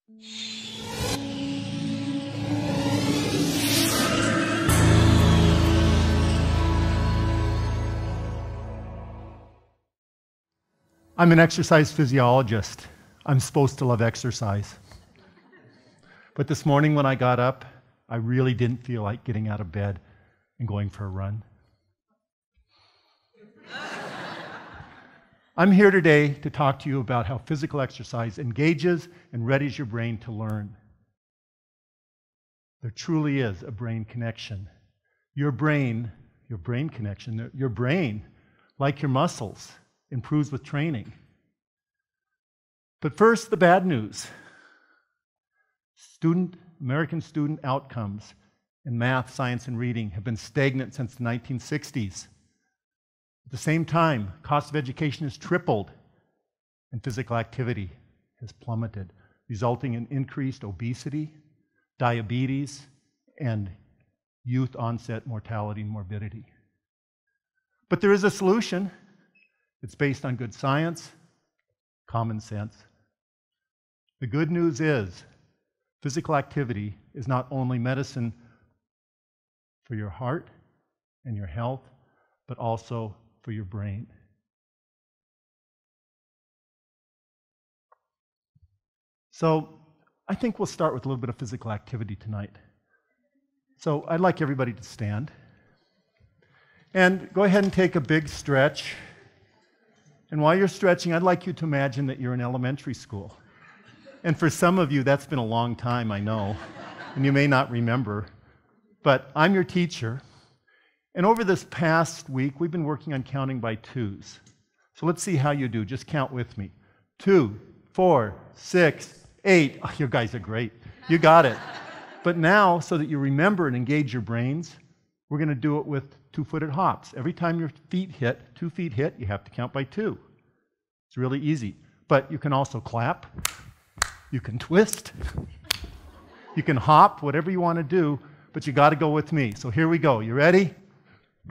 I'm an exercise physiologist. I'm supposed to love exercise. But this morning when I got up, I really didn't feel like getting out of bed and going for a run. I'm here today to talk to you about how physical exercise engages and readies your brain to learn. There truly is a brain connection. Your brain connection, your brain, like your muscles, improves with training. But first, the bad news. American student outcomes in math, science, and reading have been stagnant since the 1960s. At the same time, cost of education has tripled and physical activity has plummeted, resulting in increased obesity, diabetes, and youth onset mortality and morbidity. But there is a solution. It's based on good science, common sense. The good news is physical activity is not only medicine for your heart and your health, but also for your brain. So I think we'll start with a little bit of physical activity tonight. So I'd like everybody to stand. And go ahead and take a big stretch. And while you're stretching, I'd like you to imagine that you're in elementary school. And for some of you, that's been a long time, I know, and you may not remember. But I'm your teacher. And over this past week, we've been working on counting by twos. So let's see how you do. Just count with me. 2, 4, 6, 8. Oh, you guys are great. You got it. But now, so that you remember and engage your brains, we're going to do it with two-footed hops. Every time your feet hit, 2 feet hit, you have to count by 2. It's really easy. But you can also clap. You can twist. You can hop, whatever you want to do, but you got to go with me. So here we go. You ready?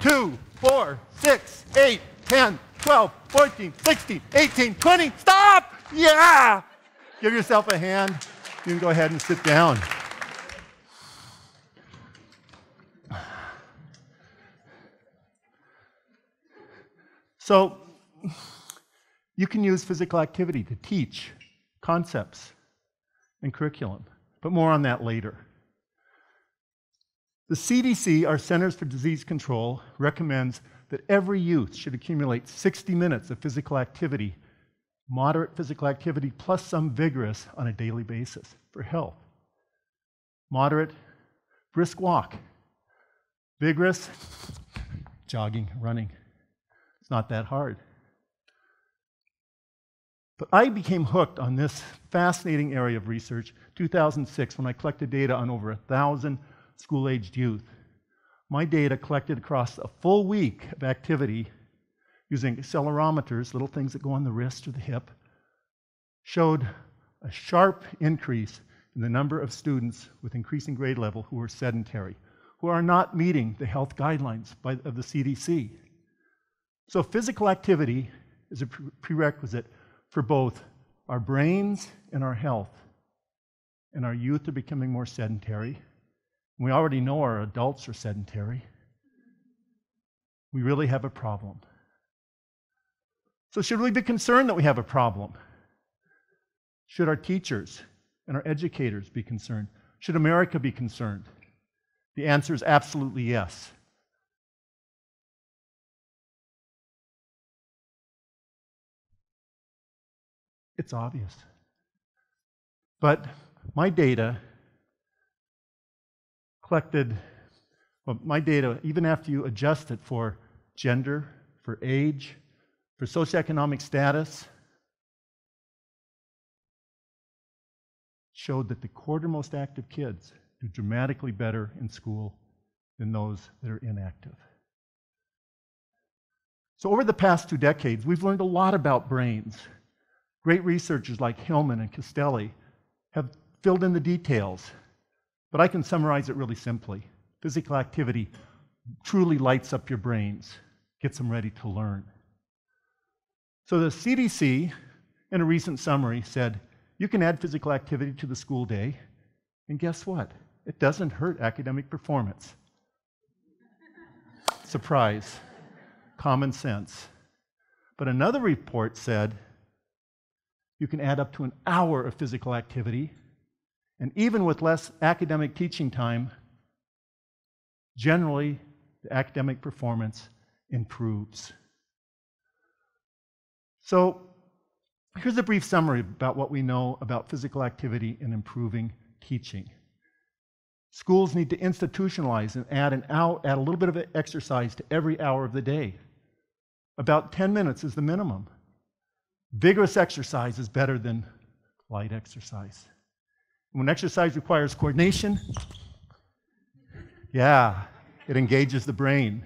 2, 4, 6, 8, 10, 12, 14, 16, 18, 20. Stop! Yeah! Give yourself a hand. You can go ahead and sit down. So you can use physical activity to teach concepts and curriculum, but more on that later. The CDC, our Centers for Disease Control, recommends that every youth should accumulate 60 minutes of physical activity, moderate physical activity plus some vigorous on a daily basis for health. Moderate, brisk walk. Vigorous, jogging, running. It's not that hard. But I became hooked on this fascinating area of research 2006 when I collected data on over 1,000 school-aged youth. My data collected across a full week of activity using accelerometers, little things that go on the wrist or the hip, showed a sharp increase in the number of students with increasing grade level who are sedentary, who are not meeting the health guidelines of the CDC. So physical activity is a prerequisite for both our brains and our health. And our youth are becoming more sedentary. We already know our adults are sedentary. We really have a problem. So should we be concerned that we have a problem? Should our teachers and our educators be concerned? Should America be concerned? The answer is absolutely yes. It's obvious. But my data even after you adjust it for gender, for age, for socioeconomic status, showed that the quarter most active kids do dramatically better in school than those that are inactive. So over the past 2 decades, we've learned a lot about brains. Great researchers like Hillman and Castelli have filled in the details, but I can summarize it really simply. Physical activity truly lights up your brains, gets them ready to learn. So the CDC, in a recent summary, said, you can add physical activity to the school day, and guess what? It doesn't hurt academic performance. Surprise. Common sense. But another report said you can add up to an hour of physical activity, and even with less academic teaching time, generally the academic performance improves. So here's a brief summary about what we know about physical activity and improving teaching. Schools need to institutionalize and add a little bit of exercise to every hour of the day. About 10 minutes is the minimum. Vigorous exercise is better than light exercise. And when exercise requires coordination, yeah, it engages the brain.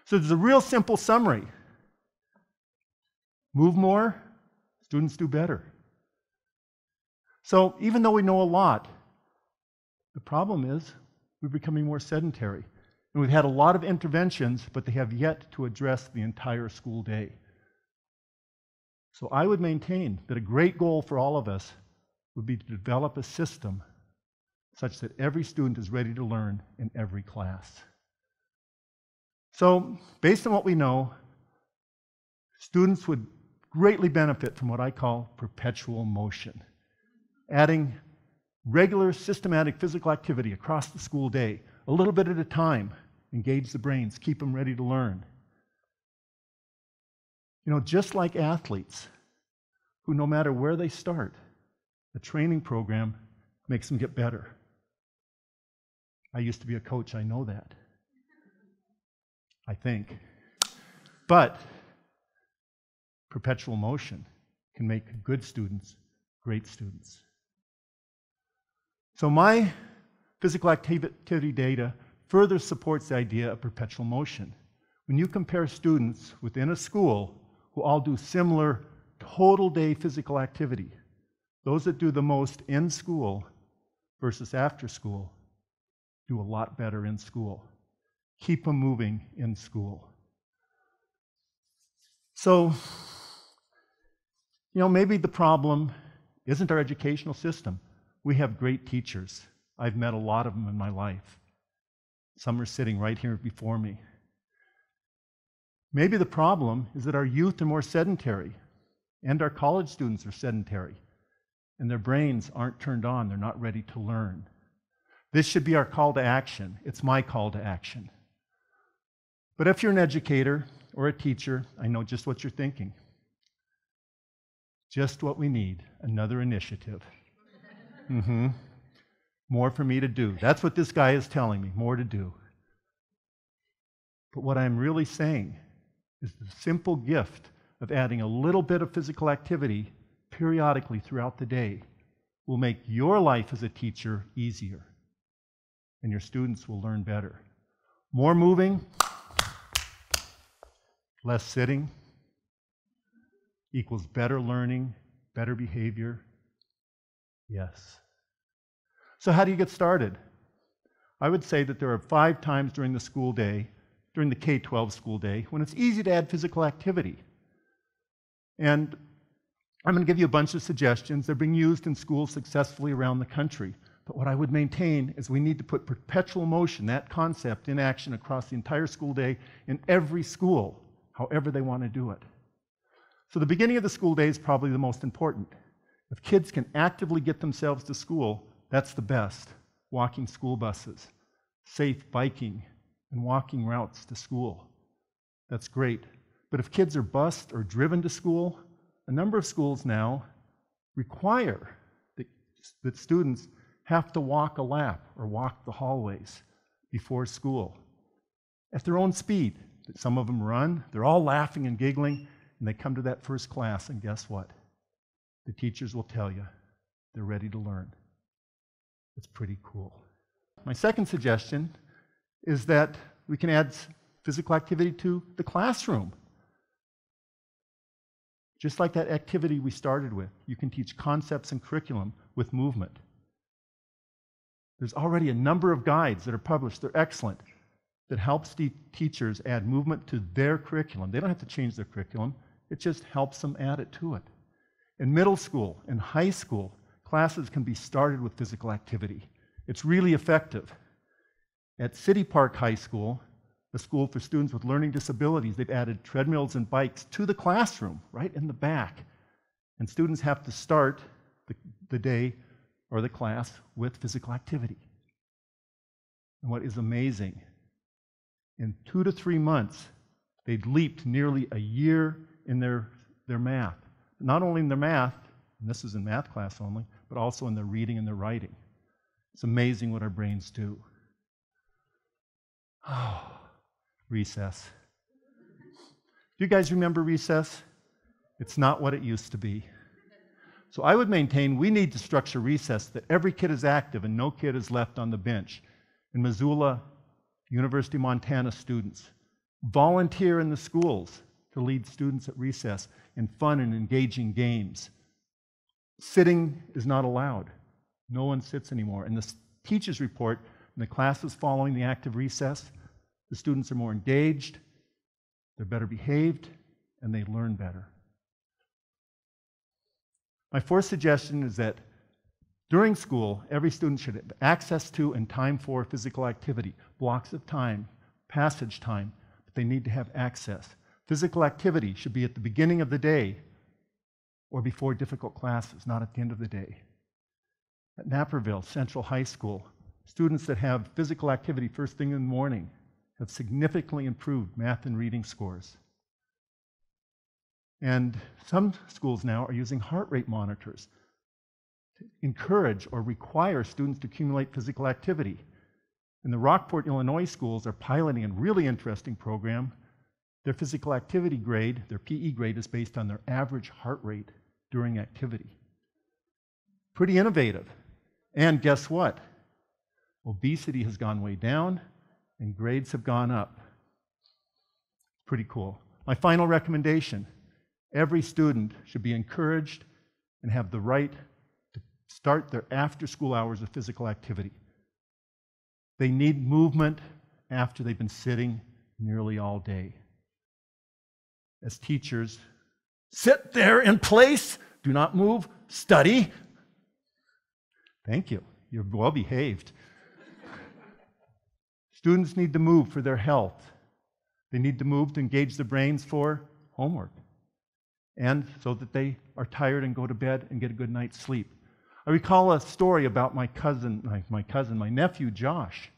So there's a real simple summary. Move more, students do better. So even though we know a lot, the problem is we're becoming more sedentary. And we've had a lot of interventions, but they have yet to address the entire school day. So I would maintain that a great goal for all of us would be to develop a system such that every student is ready to learn in every class. So based on what we know, students would greatly benefit from what I call perpetual motion. Adding regular systematic physical activity across the school day, a little bit at a time, engage the brains, keep them ready to learn. You know, just like athletes, who no matter where they start, a training program makes them get better. I used to be a coach, I know that. I think. But perpetual motion can make good students great students. So my physical activity data further supports the idea of perpetual motion. When you compare students within a school who all do similar total day physical activity, those that do the most in school versus after school do a lot better in school. Keep them moving in school. So, you know, maybe the problem isn't our educational system. We have great teachers. I've met a lot of them in my life. Some are sitting right here before me. Maybe the problem is that our youth are more sedentary, and our college students are sedentary, and their brains aren't turned on. They're not ready to learn. This should be our call to action. It's my call to action. But if you're an educator or a teacher, I know just what you're thinking. Just what we need, another initiative. More for me to do. That's what this guy is telling me, more to do. But what I'm really saying is the simple gift of adding a little bit of physical activity periodically throughout the day will make your life as a teacher easier, and your students will learn better. More moving, less sitting equals better learning, better behavior. Yes. So how do you get started? I would say that there are 5 times during the school day, during the K-12 school day, when it's easy to add physical activity. And I'm going to give you a bunch of suggestions. They're being used in schools successfully around the country. But what I would maintain is we need to put perpetual motion, that concept, in action across the entire school day in every school, however they want to do it. So the beginning of the school day is probably the most important. If kids can actively get themselves to school, that's the best. Walking school buses, safe biking, and walking routes to school. That's great. But if kids are bused or driven to school, a number of schools now require that students have to walk a lap or walk the hallways before school at their own speed. Some of them run, they're all laughing and giggling, and they come to that first class, and guess what? The teachers will tell you they're ready to learn. It's pretty cool. My second suggestion is that we can add physical activity to the classroom. Just like that activity we started with, you can teach concepts and curriculum with movement. There's already a number of guides that are published, they're excellent, that helps teachers add movement to their curriculum. They don't have to change their curriculum, it just helps them add it to it. In middle school and high school, classes can be started with physical activity. It's really effective. At City Park High School, the school for students with learning disabilities, they've added treadmills and bikes to the classroom, right in the back. And students have to start the day or the class with physical activity. And what is amazing, in 2 to 3 months, they'd leaped nearly a year in their math. Not only in their math, and this is in math class only, but also in their reading and their writing. It's amazing what our brains do. Oh, recess. Do you guys remember recess? It's not what it used to be. So I would maintain we need to structure recess that every kid is active and no kid is left on the bench. In Missoula, University of Montana students volunteer in the schools to lead students at recess in fun and engaging games. Sitting is not allowed. No one sits anymore. And the teachers report in the classes following the active recess, the students are more engaged, they're better behaved, and they learn better. My fourth suggestion is that during school, every student should have access to and time for physical activity, blocks of time, passage time, but they need to have access. Physical activity should be at the beginning of the day or before difficult classes, not at the end of the day. At Naperville Central High School, students that have physical activity first thing in the morning have significantly improved math and reading scores. And some schools now are using heart rate monitors to encourage or require students to accumulate physical activity. And the Rockport, Illinois schools are piloting a really interesting program. Their physical activity grade, their PE grade, is based on their average heart rate during activity. Pretty innovative. And guess what? Obesity has gone way down and grades have gone up. Pretty cool. My final recommendation, every student should be encouraged and have the right to start their after-school hours of physical activity. They need movement after they've been sitting nearly all day. As teachers, sit there in place, do not move, study. Thank you, you're well behaved. Students need to move for their health. They need to move to engage their brains for homework, and so that they are tired and go to bed and get a good night's sleep. I recall a story about my nephew Josh.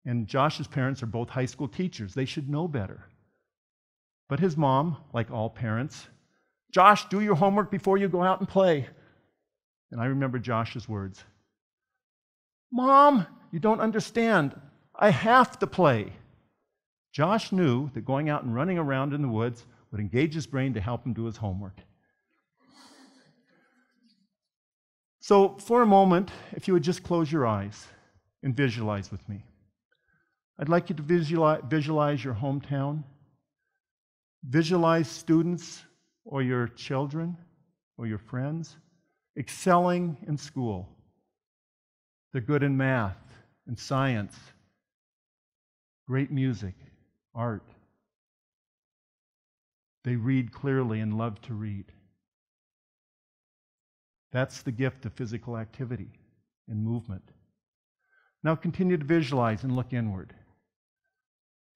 And Josh's parents are both high school teachers. They should know better. But his mom, like all parents, Josh, do your homework before you go out and play. And I remember Josh's words, Mom, you don't understand. I have to play. Josh knew that going out and running around in the woods would engage his brain to help him do his homework. So for a moment, if you would just close your eyes and visualize with me. I'd like you to visualize your hometown. Visualize students or your children or your friends excelling in school. They're good in math and science, great music, art. They read clearly and love to read. That's the gift of physical activity and movement. Now continue to visualize and look inward.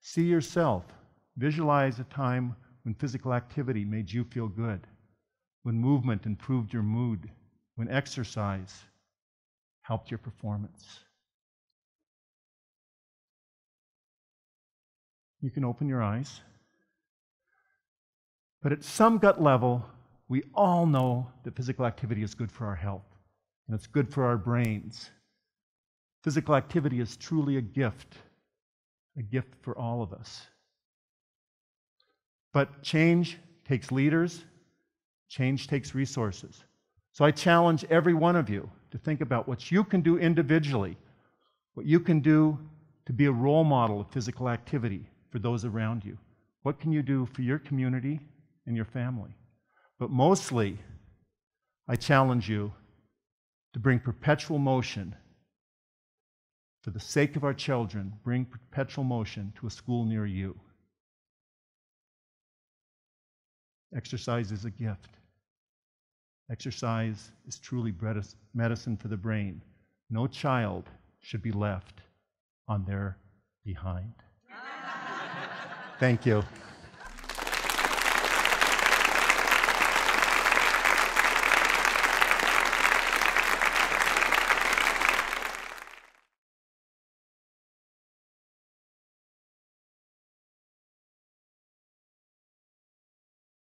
See yourself. Visualize a time when physical activity made you feel good, when movement improved your mood, when exercise helped your performance. You can open your eyes. But at some gut level, we all know that physical activity is good for our health, and it's good for our brains. Physical activity is truly a gift for all of us. But change takes leaders, change takes resources. So I challenge every one of you to think about what you can do individually, what you can do to be a role model of physical activity for those around you. What can you do for your community and your family? But mostly, I challenge you to bring perpetual motion. For the sake of our children, bring perpetual motion to a school near you. Exercise is a gift. Exercise is truly medicine for the brain. No child should be left on their behind. Thank you.